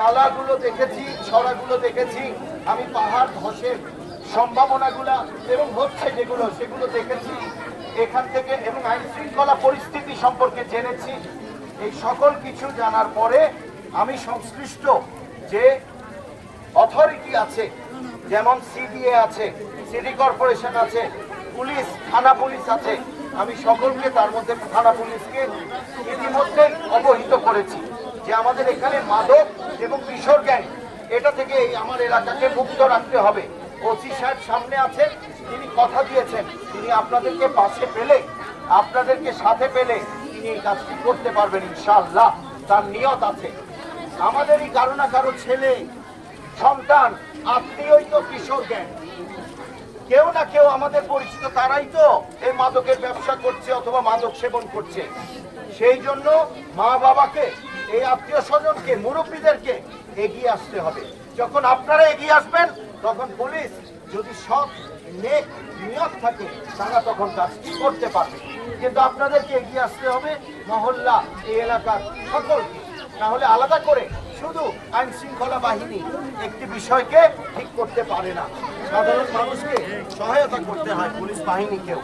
নালাগুলো দেখেছি, ছড়াগুলো দেখেছি, আমি পাহাড় ধসের সম্ভাবনাগুলা এবং হচ্ছে যেগুলো সেগুলো দেখেছি এখান থেকে, এবং আইন শৃঙ্খলা পরিস্থিতি সম্পর্কে জেনেছি। এই সকল কিছু জানার পরে আমি সংশ্লিষ্ট যে অথরিটি আছে, যেমন সিডিএ আছে, সিটি কর্পোরেশন আছে, পুলিশ, থানা পুলিশ আছে, আমি সকলকে, তার মধ্যে থানা পুলিশকে ইতিমধ্যে অবহিত করেছি যে আমাদের এখানে মাদক এবং কিশোর গ্যাং এটা থেকে আমার এলাকাকে মুক্ত রাখতে হবে। ওসি সাহেব সামনে আছেন, তিনি কথা দিয়েছেন তিনি আপনাদেরকে পাশে পেলে, আপনাদেরকে সাথে পেলে তিনি এই কাজটি করতে পারবেন ইনশাআল্লাহ, তার নিয়ত আছে। আমাদেরই কারো না কারো ছেলে সন্তান আত্মীয়ই তো কিশোর গ্যাং, কেউ না কেউ আমাদের পরিচিত, তারাই তো এই মাদকের ব্যবসা করছে অথবা মাদক সেবন করছে। সেই জন্য মা বাবাকে, এই আত্মীয় স্বজনকে, মুরব্বীদেরকে এগিয়ে আসতে হবে। যখন আপনারা এগিয়ে আসবেন তখন পুলিশ যদি সৎ নেক নিয়ত থাকে তারা তখন কাজটি করতে পারবে। কিন্তু আপনাদেরকে এগিয়ে আসতে হবে মহল্লা, এই এলাকার সকলকে, না হলে আলাদা করে শুধু আইন শৃঙ্খলা বাহিনী একটি বিষয়কে ঠিক করতে পারে না, সাধারণ মানুষকে সহায়তা করতে হয় পুলিশ বাহিনীকেও।